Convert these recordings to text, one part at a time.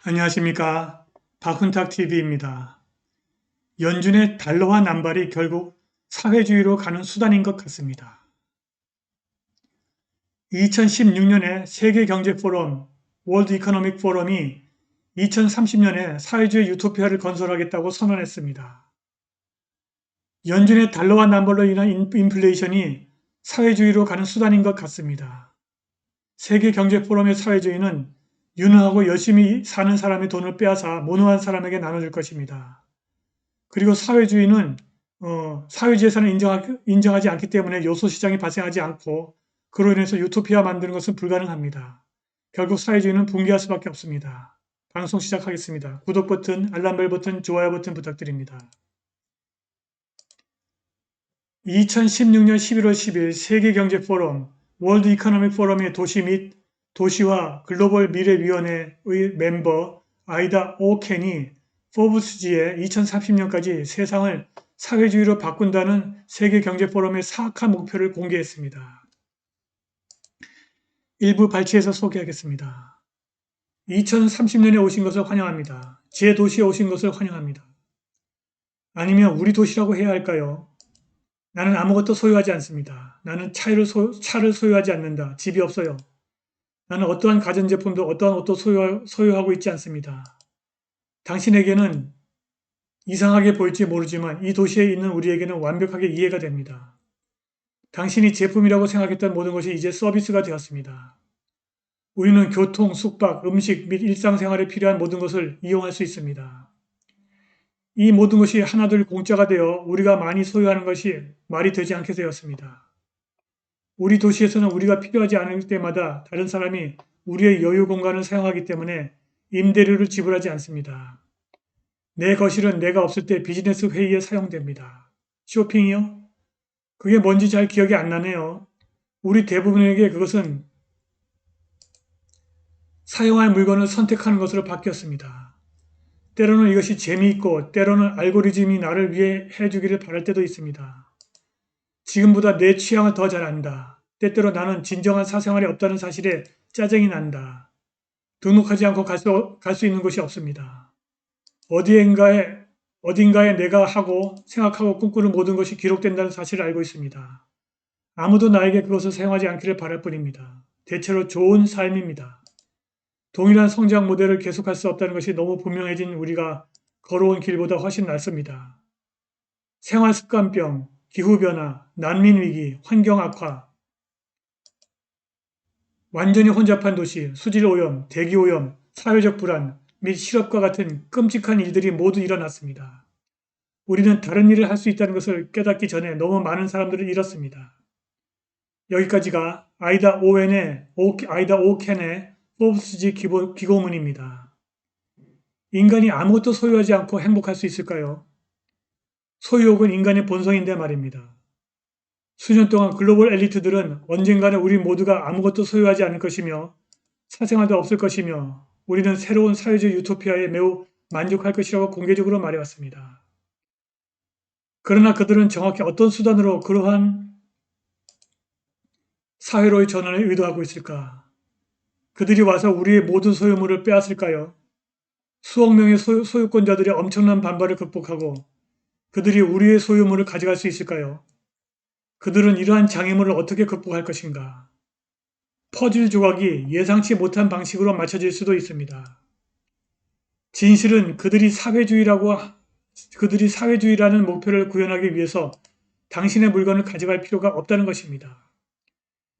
안녕하십니까. 박훈탁TV입니다. 연준의 달러화 남발이 결국 사회주의로 가는 수단인 것 같습니다. 2016년에 세계경제포럼, 월드 이코노믹 포럼이 2030년에 사회주의 유토피아를 건설하겠다고 선언했습니다. 연준의 달러화 남발로 인한 인플레이션이 사회주의로 가는 수단인 것 같습니다. 세계경제포럼의 사회주의는 유능하고 열심히 사는 사람의 돈을 빼앗아 무능한 사람에게 나눠줄 것입니다. 그리고 사회주의는 사회주의에서는 인정하지 않기 때문에 요소시장이 발생하지 않고 그로 인해서 유토피아 만드는 것은 불가능합니다. 결국 사회주의는 붕괴할 수밖에 없습니다. 방송 시작하겠습니다. 구독 버튼, 알람벨 버튼, 좋아요 버튼 부탁드립니다. 2016년 11월 10일 세계경제포럼, 월드 이코노믹 포럼의 도시 및 도시화 글로벌 미래위원회의 멤버 아이다 오켄이 포브스지에 2030년까지 세상을 사회주의로 바꾼다는 세계경제포럼의 사악한 목표를 공개했습니다. 일부 발췌해서 소개하겠습니다. 2030년에 오신 것을 환영합니다. 제 도시에 오신 것을 환영합니다. 아니면 우리 도시라고 해야 할까요? 나는 아무것도 소유하지 않습니다. 나는 차를 소유하지 않는다. 집이 없어요. 나는 어떠한 가전제품도 어떠한 옷도 소유하고 있지 않습니다. 당신에게는 이상하게 보일지 모르지만 이 도시에 있는 우리에게는 완벽하게 이해가 됩니다. 당신이 제품이라고 생각했던 모든 것이 이제 서비스가 되었습니다. 우리는 교통, 숙박, 음식 및 일상생활에 필요한 모든 것을 이용할 수 있습니다. 이 모든 것이 하나둘 공짜가 되어 우리가 많이 소유하는 것이 말이 되지 않게 되었습니다. 우리 도시에서는 우리가 필요하지 않을 때마다 다른 사람이 우리의 여유 공간을 사용하기 때문에 임대료를 지불하지 않습니다. 내 거실은 내가 없을 때 비즈니스 회의에 사용됩니다. 쇼핑이요? 그게 뭔지 잘 기억이 안 나네요. 우리 대부분에게 그것은 사용할 물건을 선택하는 것으로 바뀌었습니다. 때로는 이것이 재미있고 때로는 알고리즘이 나를 위해 해주기를 바랄 때도 있습니다. 지금보다 내 취향을 더 잘 안다. 때때로 나는 진정한 사생활이 없다는 사실에 짜증이 난다. 등록하지 않고 갈 수 있는 곳이 없습니다. 어딘가에 내가 하고 생각하고 꿈꾸는 모든 것이 기록된다는 사실을 알고 있습니다. 아무도 나에게 그것을 사용하지 않기를 바랄 뿐입니다. 대체로 좋은 삶입니다. 동일한 성장 모델을 계속할 수 없다는 것이 너무 분명해진 우리가 걸어온 길보다 훨씬 낫습니다. 생활습관병, 기후변화, 난민위기, 환경악화, 완전히 혼잡한 도시, 수질오염, 대기오염, 사회적 불안 및 실업과 같은 끔찍한 일들이 모두 일어났습니다. 우리는 다른 일을 할 수 있다는 것을 깨닫기 전에 너무 많은 사람들을 잃었습니다. 여기까지가 아이다 오켄의 포브스지 기고문입니다. 인간이 아무것도 소유하지 않고 행복할 수 있을까요? 소유욕은 인간의 본성인데 말입니다. 수년 동안 글로벌 엘리트들은 언젠가는 우리 모두가 아무것도 소유하지 않을 것이며 사생활도 없을 것이며 우리는 새로운 사회주의 유토피아에 매우 만족할 것이라고 공개적으로 말해왔습니다. 그러나 그들은 정확히 어떤 수단으로 그러한 사회로의 전환을 의도하고 있을까? 그들이 와서 우리의 모든 소유물을 빼앗을까요? 수억 명의 소유권자들의 엄청난 반발을 극복하고 그들이 우리의 소유물을 가져갈 수 있을까요? 그들은 이러한 장애물을 어떻게 극복할 것인가? 퍼즐 조각이 예상치 못한 방식으로 맞춰질 수도 있습니다. 진실은 그들이 사회주의라는 목표를 구현하기 위해서 당신의 물건을 가져갈 필요가 없다는 것입니다.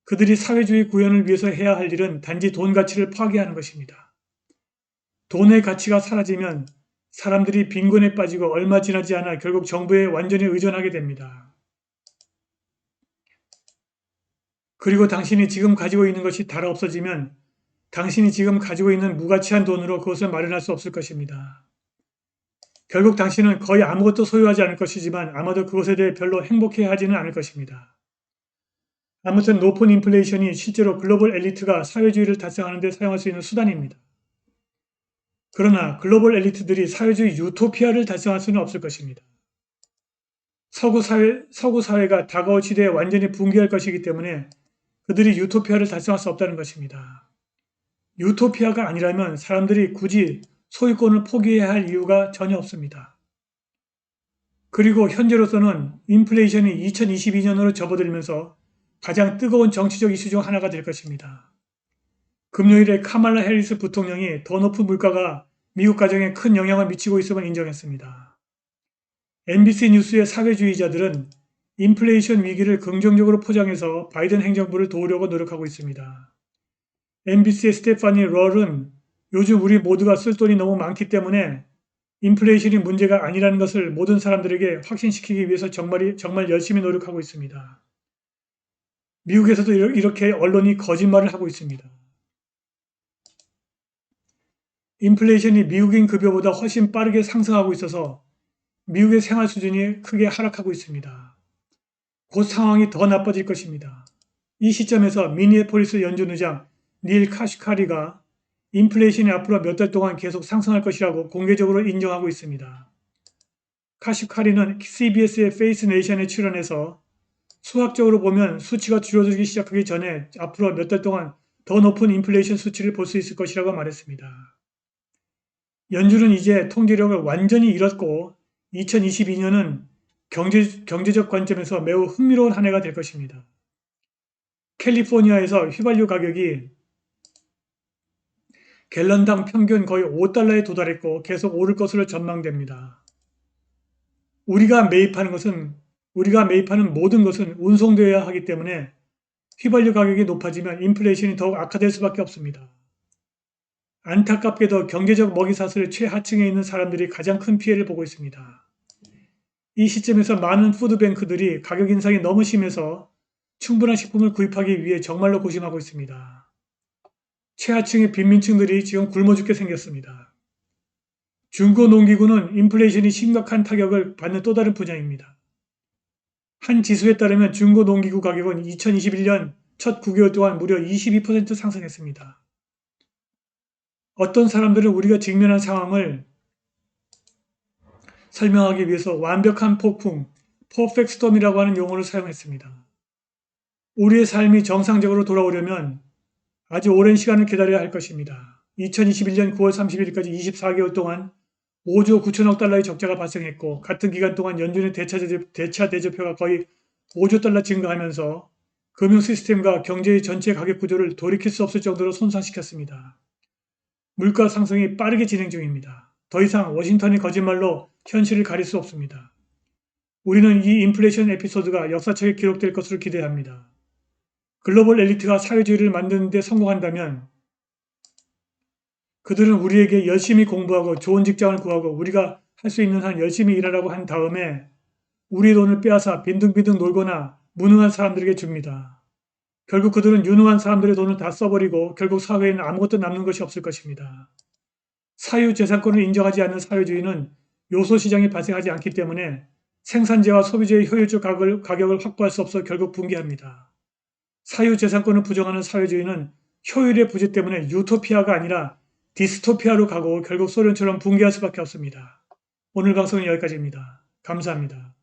그들이 사회주의 구현을 위해서 해야 할 일은 단지 돈 가치를 파괴하는 것입니다. 돈의 가치가 사라지면 사람들이 빈곤에 빠지고 얼마 지나지 않아 결국 정부에 완전히 의존하게 됩니다. 그리고 당신이 지금 가지고 있는 것이 다 없어지면 당신이 지금 가지고 있는 무가치한 돈으로 그것을 마련할 수 없을 것입니다. 결국 당신은 거의 아무것도 소유하지 않을 것이지만 아마도 그것에 대해 별로 행복해하지는 않을 것입니다. 아무튼 높은 인플레이션이 실제로 글로벌 엘리트가 사회주의를 달성하는 데 사용할 수 있는 수단입니다. 그러나 글로벌 엘리트들이 사회주의 유토피아를 달성할 수는 없을 것입니다. 서구 사회가 다가올 시대에 완전히 붕괴할 것이기 때문에 그들이 유토피아를 달성할 수 없다는 것입니다. 유토피아가 아니라면 사람들이 굳이 소유권을 포기해야 할 이유가 전혀 없습니다. 그리고 현재로서는 인플레이션이 2022년으로 접어들면서 가장 뜨거운 정치적 이슈 중 하나가 될 것입니다. 금요일에 카말라 해리스 부통령이 더 높은 물가가 미국 가정에 큰 영향을 미치고 있음을 인정했습니다. MBC 뉴스의 사회주의자들은 인플레이션 위기를 긍정적으로 포장해서 바이든 행정부를 도우려고 노력하고 있습니다. MBC의 스테파니 럴은 요즘 우리 모두가 쓸 돈이 너무 많기 때문에 인플레이션이 문제가 아니라는 것을 모든 사람들에게 확신시키기 위해서 정말 열심히 노력하고 있습니다. 미국에서도 이렇게 언론이 거짓말을 하고 있습니다. 인플레이션이 미국인 급여보다 훨씬 빠르게 상승하고 있어서 미국의 생활 수준이 크게 하락하고 있습니다. 곧 상황이 더 나빠질 것입니다. 이 시점에서 미니애폴리스 연준의장 닐 카슈카리가 인플레이션이 앞으로 몇 달 동안 계속 상승할 것이라고 공개적으로 인정하고 있습니다. 카슈카리는 CBS의 페이스 네이션에 출연해서 수학적으로 보면 수치가 줄어들기 시작하기 전에 앞으로 몇 달 동안 더 높은 인플레이션 수치를 볼 수 있을 것이라고 말했습니다. 연준은 이제 통제력을 완전히 잃었고 2022년은 경제적 관점에서 매우 흥미로운 한 해가 될 것입니다. 캘리포니아에서 휘발유 가격이 갤런당 평균 거의 5달러에 도달했고 계속 오를 것으로 전망됩니다. 우리가 매입하는 모든 것은 운송되어야 하기 때문에 휘발유 가격이 높아지면 인플레이션이 더욱 악화될 수밖에 없습니다. 안타깝게도 경제적 먹이사슬 최하층에 있는 사람들이 가장 큰 피해를 보고 있습니다. 이 시점에서 많은 푸드뱅크들이 가격 인상이 너무 심해서 충분한 식품을 구입하기 위해 정말로 고심하고 있습니다. 최하층의 빈민층들이 지금 굶어 죽게 생겼습니다. 중고농기구는 인플레이션이 심각한 타격을 받는 또 다른 분야입니다. 한 지수에 따르면 중고농기구 가격은 2021년 첫 9개월 동안 무려 22% 상승했습니다. 어떤 사람들은 우리가 직면한 상황을 설명하기 위해서 완벽한 폭풍, 퍼펙트 스톰이라고 하는 용어를 사용했습니다. 우리의 삶이 정상적으로 돌아오려면 아주 오랜 시간을 기다려야 할 것입니다. 2021년 9월 30일까지 24개월 동안 5조 9천억 달러의 적자가 발생했고 같은 기간 동안 연준의 대차 대조표가 거의 5조 달러 증가하면서 금융 시스템과 경제의 전체 가격 구조를 돌이킬 수 없을 정도로 손상시켰습니다. 물가 상승이 빠르게 진행 중입니다. 더 이상 워싱턴의 거짓말로 현실을 가릴 수 없습니다. 우리는 이 인플레이션 에피소드가 역사책에 기록될 것으로 기대합니다. 글로벌 엘리트가 사회주의를 만드는 데 성공한다면 그들은 우리에게 열심히 공부하고 좋은 직장을 구하고 우리가 할 수 있는 한 열심히 일하라고 한 다음에 우리의 돈을 빼앗아 빈둥빈둥 놀거나 무능한 사람들에게 줍니다. 결국 그들은 유능한 사람들의 돈을 다 써버리고 결국 사회에는 아무것도 남는 것이 없을 것입니다. 사유재산권을 인정하지 않는 사회주의는 요소시장이 발생하지 않기 때문에 생산재와 소비재의 효율적 가격을 확보할 수 없어 결국 붕괴합니다. 사유재산권을 부정하는 사회주의는 효율의 부재 때문에 유토피아가 아니라 디스토피아로 가고 결국 소련처럼 붕괴할 수밖에 없습니다. 오늘 방송은 여기까지입니다. 감사합니다.